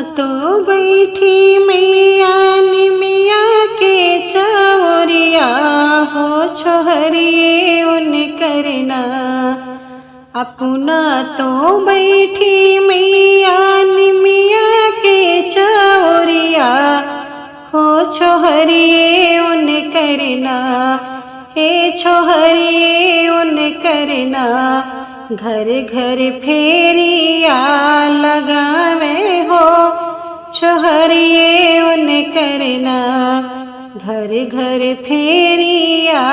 तो बैठी मैया निमिया के चौरिया हो छोहरिए उन करना। अपना तो बैठी मैया निमिया के चौरिया हो छोहरिए उन करना। हे छोहरिए उन करना घर घर फेरिया लगावे हो छोहरिए उन करना। घर घर फेरिया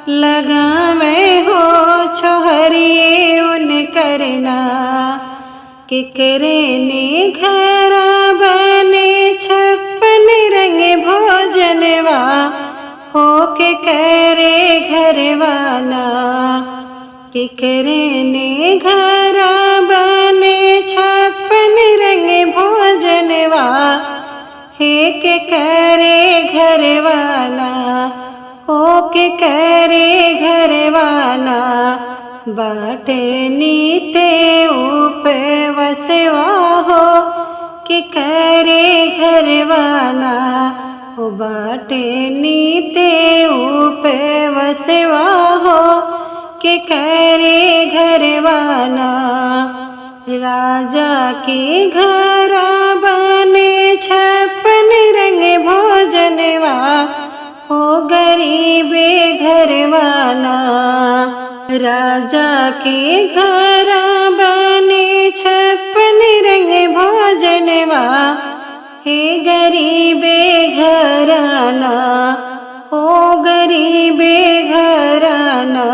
लगावे हो छोहरिए उन करना। केकरे ने घर बने छप्पन रंग भोजनवा हो के करे घरवाना। केकरे ने घर बने छप्पन रंग भोजनवा हे के करे घरवाना हो के करे घरवाना। बाटे नीते उपवसवा हो के करे घरवाना। ओ बाटे नीते उपवसवा हो के करे घरवाना। राजा के घर बने छप्पन रंग भोजनवा हो गरीबे घरवाना। राजा के घर बने छप्पन रंग भोजनवा हे गरीबे घराना हो गरीबे घराना।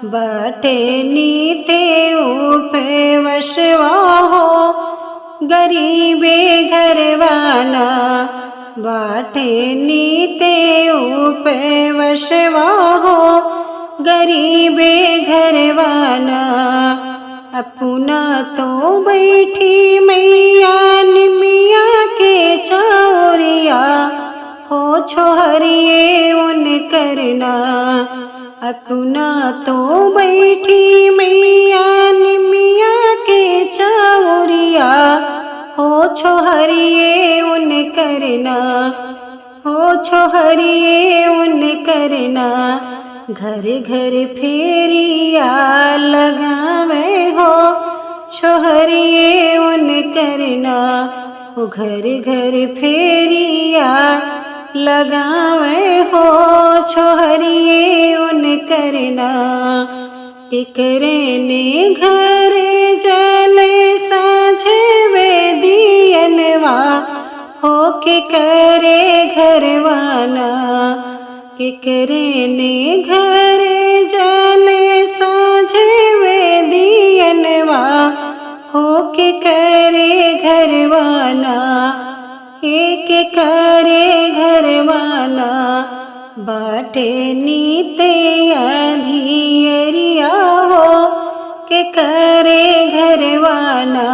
बाटे नीते उपवसवा हो गरीबे घरवाना। बाटे नीते उपवसवा हो गरीबे घरवाना। अपना तो बैठी मैया निमिया के चौरिया हो छोहरिए उन करना। अपना तो बैठी मैया निमिया के चौरिया हो छोहरिए उन करना। हो छोहरिए उन करना घर घर फेरिया लगावे हो छोहरिए उन करना। ओ घर घर फेरिया लगावे हो छोहरिए उन करना। केकरे ने घर जले साझवे दियनवा हो के करे घरवाना। केकरे ने घर जले साझवे दियनवा हो के करे घरवाना। एक करे घरवाना बाटे नीते अधियरिया हो के करे घरवाना।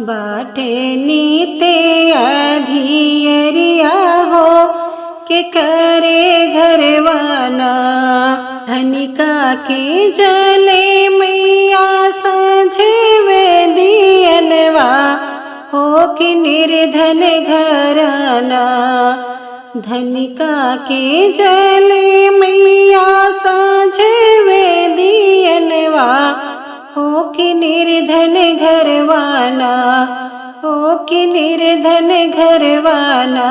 बाटे नीते अधियरिया हो के करे घरवाना। धनिका के जले मैया साझवे दियनवा हो कि निर्धन घराना। धनिका के जले मैया साझवे दियनवा हो कि निर्धन घरवाना। हो कि निर्धन घरवाना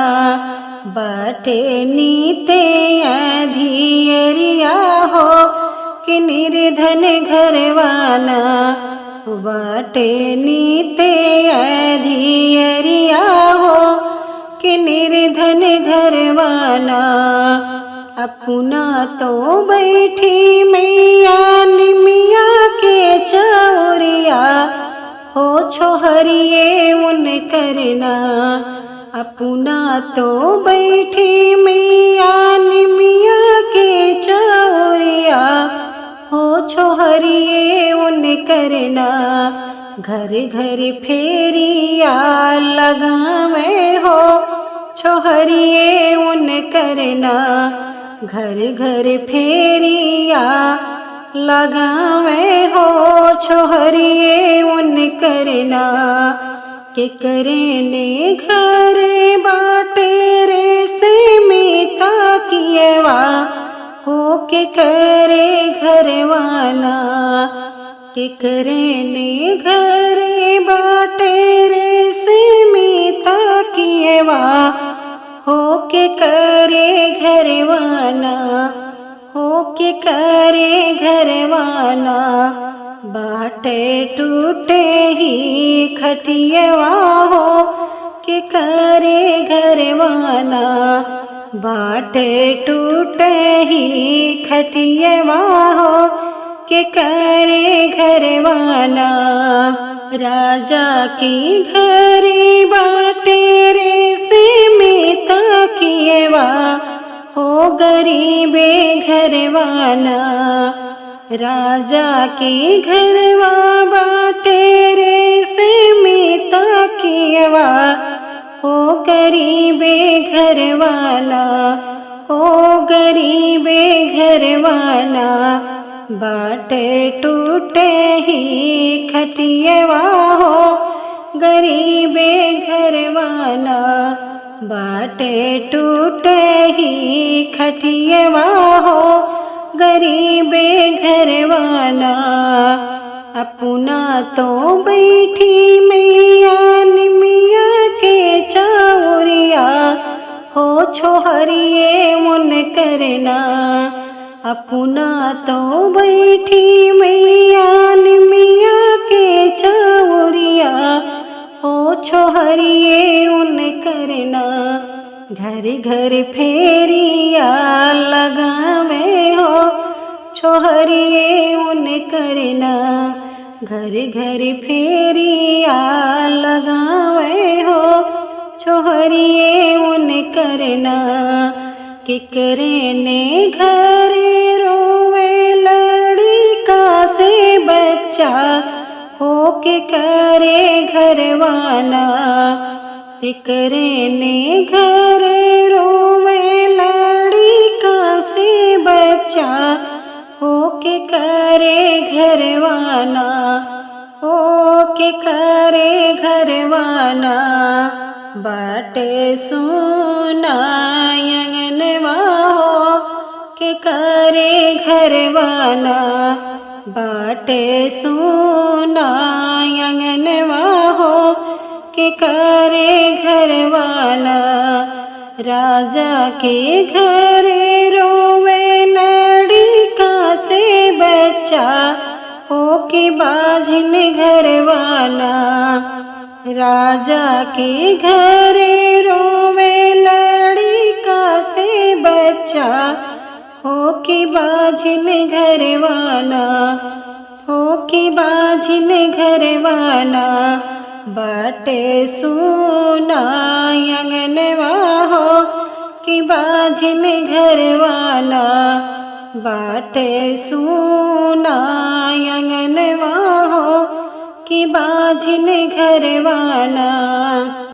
बाटे नीते अधियरिया हो कि निर्धन घरवाना। बाटे नीते अधियरिया हो कि निर्धन घरवाना। अपना तो बैठी मैया निमिया के चौरिया हो छोहरिए उन करना। अपना तो बैठी मैया निमिया के चौरिया हो छोहरिए उन करना। घर घर फेरिया लगावे हो छोहरिए उन करना। घर घर फेरिया लगावे हो छोहरिए उन करना। के करे ने घरे बाटे रे सीमिता किएवा हो के करे घरवाना के करे ने घरे बाटे रे सीमिता किएवा हो के करे घरवाना हो के करे घरवाना बाटे टूटे ही खटियवा हो के करे घरवाना बाटे टूटे ही खटियवा हो के करे घरवाना राजा की घरे बाटे रे सीमिता किएवा हो गरीबे घरवाना राजा की घरवा बाटे रे सीमिता किएवा हो गरीबे घरवाना हो गरीबे घरवाना बाटे टूटे ही खटियवा हो गरीबे घरवाना बाटे टूटे ही खटियवा हो गरीबे घरवाना अपना तो बैठी मैया निमिया के चाउरिया हो छोहरिए मुन करना अपना तो बैठी मैया निमिया के चाउरिया हो छोहरिए उन करना घर घर फेरिया लगावे हो छोहरिए उन करना घर घर फेरिया लगावे हो छोहरिए उन करना कि करे ने घरे रोवे लड़का से बच्चा हो के करे घरवाना तिकरे ने घरे रोवे लड़का से बच्चा हो के करे घरवाना हो के करे घरवाना बाटे सोना अंगनवा हो के करे घरवाना बाटे सोना अंगनवा हो के करे घरवाना राजा के घरे रोवे लड़का से बच्चा हो के बाझिन घरवाना राजा के घरे रोवे लड़का से बच्चा हो के बाझिन घरवाना हो के बाझिन घरवाना बाटे सोना अंगनवा हो कि बाझिन घरवाना बाटे सोना अंगनवा हो कि बाझिन घरवाना।